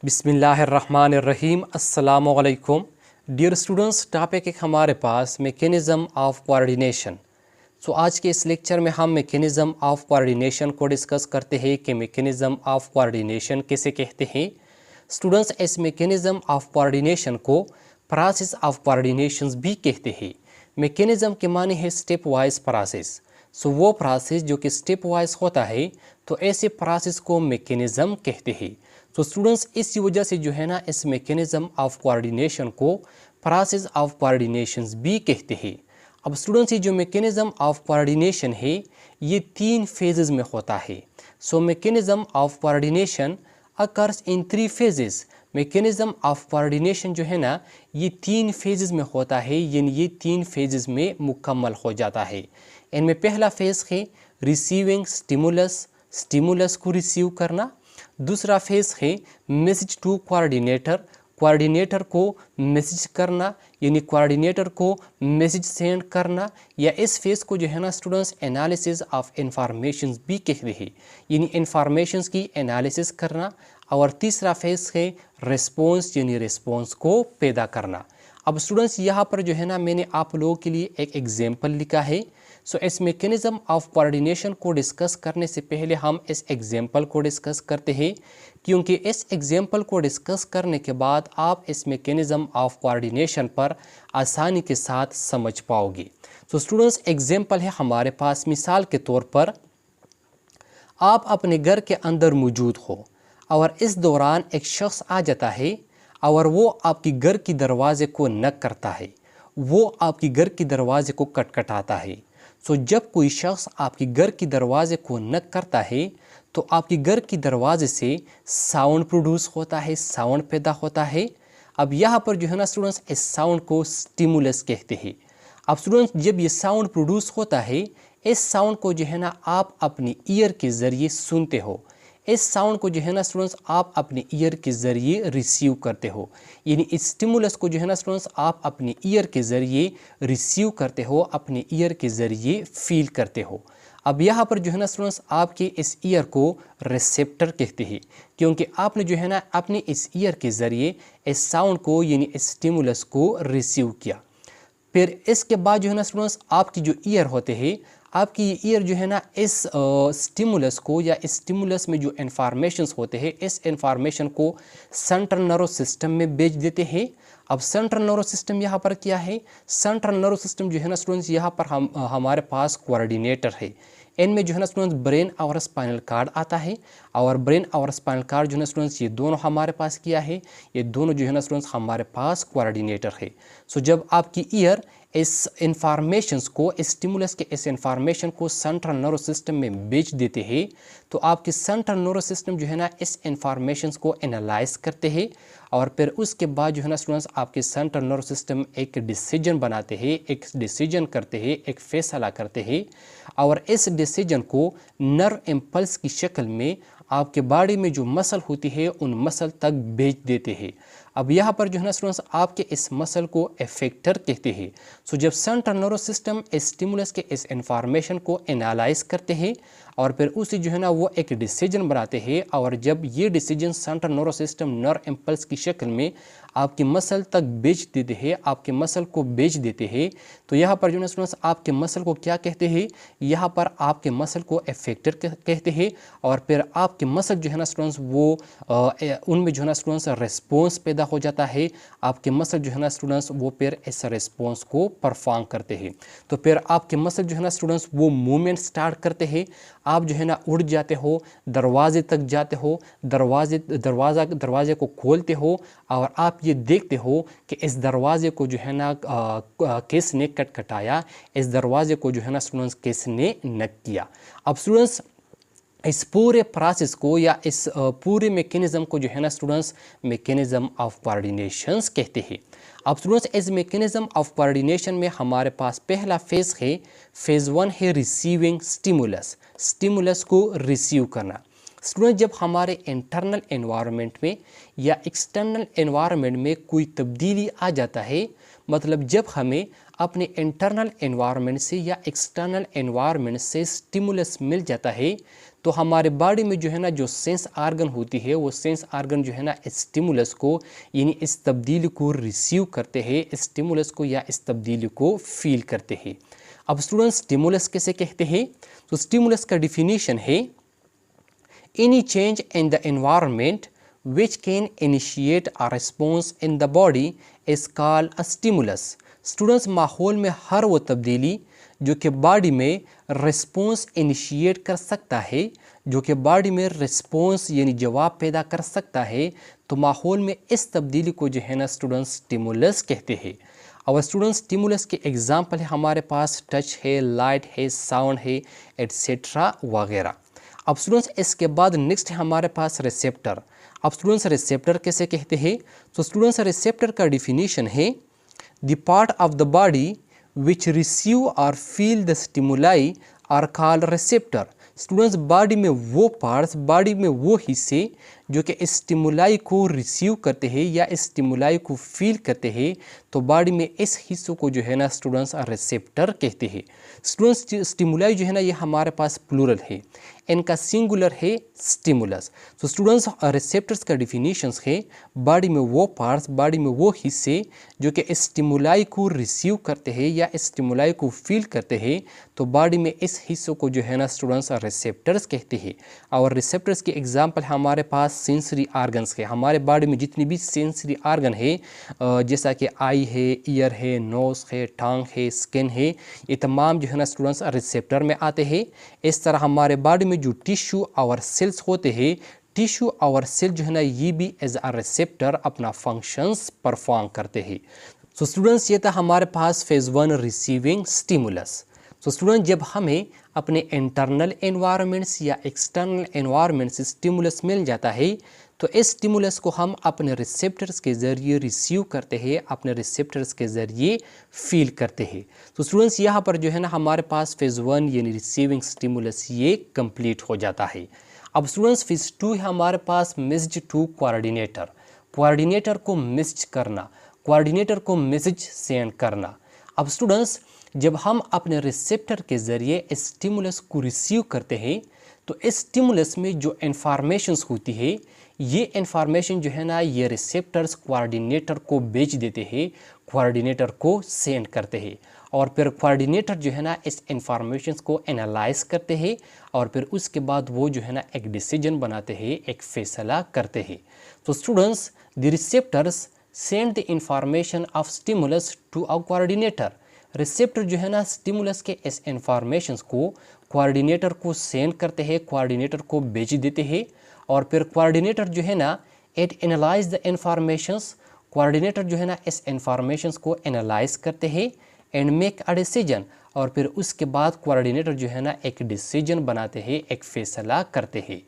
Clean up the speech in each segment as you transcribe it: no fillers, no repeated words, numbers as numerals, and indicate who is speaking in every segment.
Speaker 1: बिस्मिल्लाहिर्रहमानिर्रहीम। अस्सलामुअलैकुम dear students, topic एक हमारे पास मैकेनिज़्म ऑफ कोऑर्डिनेशन। आज के इस लेक्चर में हम मैकेनिज़्म ऑफ कोऑर्डिनेशन को डिस्कस करते हैं कि मैकेनिज़्म ऑफ कोऑर्डिनेशन किसे कहते हैं। स्टूडेंट्स, इस मैकेनिज़्म ऑफ कोऑर्डिनेशन को प्रोसेस ऑफ कोऑर्डिनेशन भी कहते हैं। मैकेनिज़्म के माने है स्टेप वाइज प्रोसेस। वो प्रोसेस जो कि स्टेप वाइज होता है, तो ऐसे प्रोसेस को मैकेनिज़्म कहते हैं। तो स्टूडेंट्स, इसी वजह से जो है ना, इस मैकेनिज़्म ऑफ कोऑर्डिनेशन को प्रोसेस ऑफ कोऑर्डिनेशन भी कहते हैं। अब स्टूडेंट्स, ये जो मैकेनिज़्म ऑफ कोऑर्डिनेशन है ये 3 फेजेस में होता है। Mechanism of coordination occurs in 3 phases. Mechanism of coordination जो है ना, ये 3 फेजेस में होता है, यानी ये 3 फेजेस में मुकम्मल हो जाता है। इनमें पहला फेज़ है रिसीविंग स्टिमुलस, स्टिमुलस को रिसीव करना। दूसरा फेज़ है मैसेज टू कोऑर्डिनेटर, कोऑर्डिनेटर को मैसेज करना, यानी कोऑर्डिनेटर को मैसेज सेंड करना। या इस फेज़ को जो है ना स्टूडेंट्स, एनालिसिस ऑफ इंफॉर्मेशन भी कहते हैं, यानी इंफॉर्मेशन की एनालिसिस करना। और तीसरा फेज़ है रिस्पॉन्स, यानी रिस्पॉन्स को पैदा करना। अब स्टूडेंट्स, यहाँ पर जो है ना, मैंने आप लोगों के लिए एक एग्जाम्पल लिखा है। इस मैकेनिज़्म ऑफ कोऑर्डिनेशन को डिस्कस करने से पहले हम इस एग्जाम्पल को डिस्कस करते हैं, क्योंकि इस एग्जाम्पल को डिस्कस करने के बाद आप इस मैकेनिज़्म ऑफ कोऑर्डिनेशन पर आसानी के साथ समझ पाओगे। स्टूडेंट्स, एग्जाम्पल है हमारे पास, मिसाल के तौर पर आप अपने घर के अंदर मौजूद हो और इस दौरान एक शख्स आ जाता है और वो आपकी घर की दरवाजे को नॉक करता है, वो आपकी घर की दरवाजे को खटखटाता है। जब कोई शख्स आपकी घर की दरवाजे को नॉक करता है, तो आपकी घर की दरवाजे से साउंड प्रोड्यूस होता है, साउंड पैदा होता है। अब यहाँ पर जो है ना स्टूडेंट्स, इस साउंड को स्टिमुलस कहते हैं। अब स्टूडेंट्स, जब ये साउंड प्रोड्यूस होता है, इस साउंड को जो है ना आप अपनी ईयर के ज़रिए सुनते हो। इस साउंड को जो है ना स्टूडेंट्स, आप अपने ईयर के ज़रिए रिसीव करते हो, यानी इस स्टिमुलस को जो है ना स्टूडेंट्स, आप अपने ईयर के ज़रिए रिसीव करते हो, अपने ईयर के ज़रिए फील करते हो। अब यहाँ पर जो है ना स्टूडेंट्स, आपके इस ईयर को रिसेप्टर कहते हैं, क्योंकि आपने जो है ना अपने इस ईयर के ज़रिए इस साउंड को, यानी इस स्टिमुलस को रिसीव किया। फिर इसके बाद जो है ना स्टूडेंट्स, आपकी जो ईयर होते हैं, आपकी ईयर जो है ना इस स्टिमुलस को, या इस स्टिमुलस में जो इन्फॉर्मेशंस होते हैं, इस इन्फॉर्मेशन को सेंट्रल नर्वस सिस्टम में भेज देते हैं। अब सेंट्रल नर्वस सिस्टम यहाँ पर क्या है? सेंट्रल नर्वस सिस्टम जो है ना स्टूडेंट्स, यहाँ पर हमारे पास कोऑर्डिनेटर है। इनमें जो है ना स्टूडेंट्स ब्रेन और स्पाइनल कार्ड आता है, और ब्रेन और स्पाइनल कार्ड जो है ना स्टूडेंट्स, ये दोनों हमारे पास क्या है? ये दोनों जो है ना स्टूडेंट्स हमारे पास कोऑर्डिनेटर है। जब आपकी ईयर इस इंफॉर्मेशंस को, इस स्टिमुलस के इस इंफॉर्मेशन को सेंट्रल नर्वस सिस्टम में बेच देते हैं, तो आपके सेंट्रल नर्वस सिस्टम जो है ना इस इंफॉर्मेशंस को एनालाइज करते हैं, और फिर उसके बाद जो है ना स्टूडेंट्स, आपके सेंट्रल नर्वस सिस्टम एक डिसीजन बनाते हैं, एक डिसीजन करते हैं, एक फैसला करते हैं, और इस डिसीजन को नर्व इम्पल्स की शक्ल में आपके बॉडी में जो मसल होती है, उन मसल तक भेज देते हैं। अब यहाँ पर जो है ना स्टूडेंट्स, आपके इस मसल को इफेक्टर कहते हैं। जब सेंट्रल नर्वस सिस्टम इस स्टिमुलस के इस इंफॉर्मेशन को एनालाइज करते हैं, और फिर उसे जो है ना वो एक डिसीजन बनाते हैं, और जब ये decision central nervous system nerve impulse की शक्ल में आपके मसल तक बेच देते हैं, आपके मसल को बेच देते हैं, तो यहाँ पर जो है स्टूडेंट्स, आपके मसल को क्या कहते हैं? यहाँ पर आपके मसल को इफेक्टर कहते हैं, और फिर आपके मसल जो है ना स्टूडेंट्स, वो उनमें जो है ना स्टूडेंट्स रिस्पॉन्स पैदा हो जाता है। आपके मसल जो है ना स्टूडेंट्स, वो फिर इस रिस्पॉन्स को परफॉर्म करते हैं। तो फिर आपके मसल जो है ना स्टूडेंट्स, वो मूवमेंट स्टार्ट करते हैं। आप जो है ना उड़ जाते हो, दरवाजे तक जाते हो, दरवाजे को खोलते हो, और आप ये देखते हो कि इस दरवाजे को जो है ना किसने खटखटाया, इस दरवाजे को जो है ना स्टूडेंट्स किसने नॉक किया। अब स्टूडेंट्स, इस पूरे प्रोसेस को, या इस पूरे मैकेनिज़्म को जो है ना स्टूडेंट्स, मैकेनिज़्म ऑफ कोऑर्डिनेशंस कहते हैं। अब स्टूडेंट्स, इस मैकेनिज़्म ऑफ कोऑर्डिनेशन में हमारे पास पहला फेज़ है, फेज़ 1 है रिसीविंग स्टिमुलस, स्टिमुलस को रिसीव करना। स्टूडेंट, जब हमारे इंटरनल एनवायरनमेंट में या एक्सटर्नल एनवायरनमेंट में कोई तब्दीली आ जाता है, मतलब जब हमें अपने इंटरनल एनवायरनमेंट से या एक्सटर्नल एनवायरनमेंट से स्टिमुलस मिल जाता है, तो हमारे बॉडी में जो है ना जो सेंस आर्गन होती है वो सेंस आर्गन जो है ना स्टिमुलस को यानी इस तब्दीली को रिसीव करते हैं, स्टिमुलस को या इस तब्दीली को फील करते हैं। अब स्टूडेंट्स स्टिमुलस कैसे कहते हैं? तो स्टिमुलस का डिफिनीशन है any change in the environment which can initiate a response in the body is called a stimulus। Students माहौल में हर वो तब्दीली जो कि बॉडी में रिस्पॉन्स इनिशिएट कर सकता है, जो कि बॉडी में रिस्पॉन्स यानी जवाब पैदा कर सकता है, तो माहौल में इस तब्दीली को जो है ना स्टूडेंट्स स्टिमुलस कहते हैं। और स्टूडेंट्स स्टिमुलस के एग्जांपल है हमारे पास टच है, लाइट है, साउंड है, एट्सेट्रा वगैरह। अब स्टूडेंट्स इसके बाद नेक्स्ट है हमारे पास रिसेप्टर। अब स्टूडेंट्स रिसेप्टर कैसे कहते हैं? तो स्टूडेंट्स रिसेप्टर का डिफिनीशन है the part of the body which receive और feel the stimuli are called receptor. Students body में वो पार्ट्स, बॉडी में वो हिस्से जो कि इस स्टिमुलाई को रिसीव करते हैं या इस स्टिमुलाई को फील करते हैं, तो बॉडी में इस हिस्सों को जो है ना स्टूडेंट्स रिसेप्टर कहते हैं। स्टूडेंट्स स्टिमुलाई जो है ना ये हमारे पास प्लूरल है, इनका सिंगुलर है स्टिमुलस। तो स्टूडेंट्स रिसेप्टर्स का डिफिनीशंस है बॉडी में वो पार्ट्स, बॉडी में वो हिस्से जो कि इस स्टिमुलाई को रिसीव करते हैं या इस स्टिमुलाई को फील करते हैं, तो बॉडी में इस हिस्सों को जो है ना स्टूडेंट्स रिसेप्टर्स कहते हैं। और रिसेप्टर्स के एग्जांपल हमारे पास सेंसरी आर्गन्स के, हमारे बॉडी में जितनी भी सेंसरी आर्गन है जैसा कि आई है, ईयर है, नोज है, टंग है, स्किन है, ये तमाम जो है ना स्टूडेंट्स रिसेप्टर में आते हैं। इस तरह हमारे बॉडी में जो टिश्यू और सेल्स होते हैं, टिश्यू और सेल जो है ना ये भी एज अ रिसेप्टर अपना फंक्शंस परफॉर्म करते हैं। तो स्टूडेंट्स ये था हमारे पास फेज 1 रिसीविंग स्टिमुलस। तो स्टूडेंट जब हमें अपने इंटरनल एनवायरनमेंट्स या एक्सटर्नल एनवायरनमेंट से स्टिमुलस मिल जाता है, तो इस स्टिमुलस को हम अपने रिसेप्टर्स के ज़रिए रिसीव करते हैं, अपने रिसेप्टर्स के ज़रिए फील करते हैं। तो स्टूडेंट्स यहाँ पर जो है ना हमारे पास फेज़ 1 यानी रिसीविंग स्टिमुलस ये कंप्लीट हो जाता है। अब स्टूडेंट्स फेज़ 2 है हमारे पास मैसेज टू कोऑर्डिनेटर। कोऑर्डिनेटर को मैसेज करना, कोऑर्डिनेटर को मैसेज सेंड करना। अब स्टूडेंट्स जब हम अपने रिसेप्टर के ज़रिए स्टिमुलस को रिसीव करते हैं, तो इस स्टिमुलस में जो इन्फॉर्मेशंस होती है, ये इन्फॉर्मेशन जो है ना ये रिसेप्टर्स कोऑर्डिनेटर को भेज देते हैं, कोऑर्डिनेटर को सेंड करते हैं, और फिर कोऑर्डिनेटर जो है ना इस इन्फॉर्मेशंस को एनालाइज करते हैं, और फिर उसके बाद वो जो है ना एक डिसीजन बनाते हैं, एक फैसला करते हैं। तो students the receptors send the information of stimulus to a coordinator. Receptor जो है ना स्टिमुलस के इस इंफॉर्मेशंस को कोऑर्डिनेटर को सेंड करते हैं, कोऑर्डिनेटर को भेज देते हैं, और फिर कोऑर्डिनेटर जो है ना it analyse the informations. Coordinator जो है ना इस इंफॉर्मेशंस को एनालाइज करते हैं एंड मेक अ डिसीजन, और फिर उसके बाद कोऑर्डिनेटर जो है ना एक डिसीजन बनाते हैं, एक फैसला करते हैं।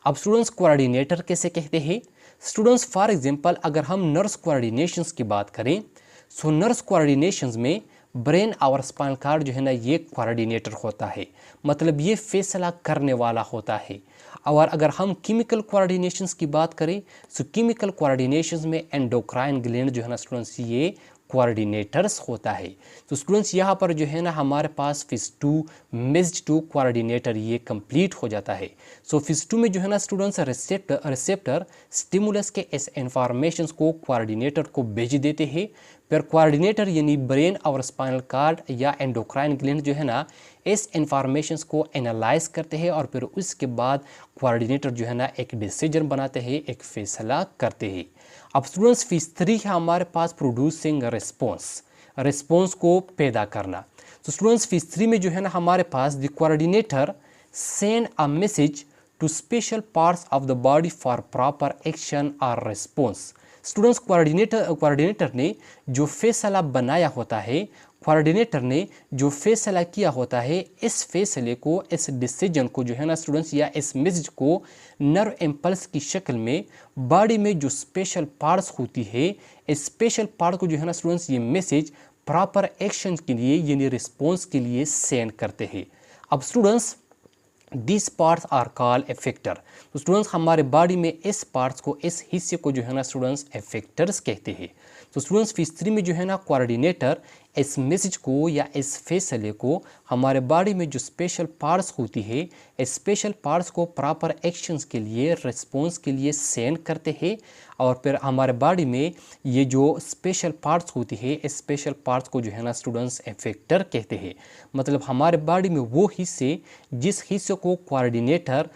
Speaker 1: अब स्टूडेंट्स कोऑर्डिनेटर कैसे कहते हैं? स्टूडेंट्स फॉर एग्जांपल अगर हम नर्स कोऑर्डिनेशंस की बात करें, सो नर्स कोऑर्डिनेशंस में ब्रेन और स्पाइनल कार्ड जो है ना ये कोऑर्डिनेटर होता है, मतलब ये फैसला करने वाला होता है। और अगर हम केमिकल कोऑर्डिनेशंस की बात करें, सो केमिकल कोऑर्डिनेशंस में एंडोक्राइन ग्लैंड जो है ना स्टूडेंट्स ये कोऑर्डिनेटर्स होता है। तो स्टूडेंट्स यहाँ पर जो है ना हमारे पास फेज़ 2 मैसेज टू कोऑर्डिनेटर ये कंप्लीट हो जाता है। सो फेज़ 2 में जो है ना स्टूडेंट्स रिसेप्टर स्टिमुलस के इस इंफॉर्मेशंस को कोऑर्डिनेटर को भेज देते हैं, फिर कोऑर्डिनेटर यानी ब्रेन और स्पाइनल कार्ड या एंडोक्राइन ग्लैंड जो है ना इस इंफॉर्मेशंस को एनालाइज करते हैं, और फिर उसके बाद कोऑर्डिनेटर जो है ना एक डिसीजन बनाते हैं, एक फैसला करते हैं। अब स्टूडेंट्स फेज़ 3 है हमारे पास प्रोड्यूसिंग रिस्पॉन्स, रिस्पॉन्स को पैदा करना। तो स्टूडेंट्स फेज़ 3 में जो है ना हमारे पास the coordinator send a message to special parts of the body for proper action और रिस्पॉन्स। स्टूडेंट्स कोऑर्डिनेटर ने जो फैसला बनाया होता है, कोऑर्डिनेटर ने जो फैसला किया होता है, इस फैसले को, इस डिसीजन को जो है ना स्टूडेंट्स या इस मैसेज को नर्व इम्पल्स की शक्ल में बॉडी में जो स्पेशल पार्ट्स होती है, इस स्पेशल पार्ट को जो है ना स्टूडेंट्स ये मैसेज प्रॉपर एक्शन के लिए यानी रिस्पॉन्स के लिए सेंड करते हैं। अब students this parts are called effector. तो स्टूडेंट्स हमारे बॉडी में इस पार्ट्स को, इस हिस्से को जो है ना स्टूडेंट्स इफेक्टर्स कहते हैं। तो स्टूडेंट्स फेज़ 3 में जो है ना कोऑर्डिनेटर इस मैसेज को या इस फैसले को हमारे बॉडी में जो स्पेशल पार्ट्स होती है, इस स्पेशल पार्ट्स को प्रॉपर एक्शंस के लिए, रिस्पॉन्स के लिए सेंड करते हैं। और फिर हमारे बॉडी में ये जो स्पेशल पार्ट्स होती है, इस स्पेशल पार्ट्स को जो है ना स्टूडेंट्स इफेक्टर कहते हैं। मतलब हमारे बॉडी में वो हिस्से, जिस हिस्से को कोऑर्डिनेटर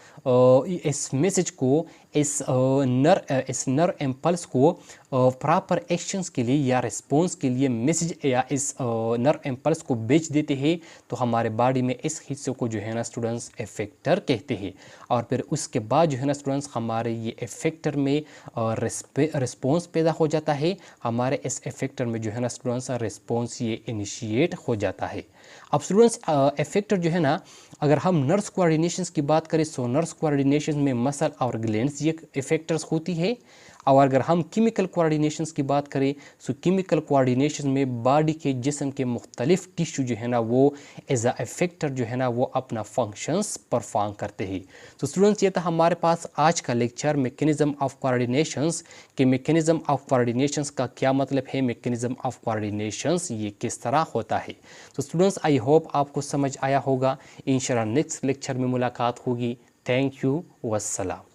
Speaker 1: इस मैसेज को, इस नर इम्पल्स को प्रॉपर एक्शंस के लिए या रिस्पॉन्स के लिए मैसेज या इस नर इम्पल्स को भेज देते हैं, तो हमारे बॉडी में इस हिस्से को जो है ना स्टूडेंट्स इफेक्टर कहते हैं। और फिर उसके बाद जो है ना स्टूडेंट्स हमारे ये इफेक्टर में रिस्पॉन्स पैदा हो जाता है। हमारे इस इफेक्टर में जो है ना स्टूडेंट्स रिस्पॉन्स ये इनिशिएट हो जाता है। अब स्टूडेंट्स इफेक्टर जो है ना, अगर हम नर्व्स कोऑर्डिनेशंस की बात करें तो नर्व्स कोऑर्डिनेशन में मसल और ग्लैंड्स ये इफेक्टर्स होती है। और अगर हम केमिकल कोऑर्डिनेशंस की बात करें तो केमिकल कोऑर्डिनेशन में बॉडी के जिस्म के मुख्तलिफ टिश्यू जो है ना वो एज अ इफेक्टर जो है ना वो अपना फंक्शंस परफॉर्म करते हैं। तो स्टूडेंट्स ये था हमारे पास आज का लेक्चर मैकेनिज्म ऑफ कोऑर्डिनेशंस कि मैकेनिज्म ऑफ कोऑर्डिनेशंस का क्या मतलब है, मैकेनिज्म ऑफ कोऑर्डिनेशंस ये किस तरह होता है। तो स्टूडेंट्स आई होप आपको समझ आया होगा। इंशाल्लाह नेक्स्ट लेक्चर में मुलाकात होगी। Thank you, वस्सलाम।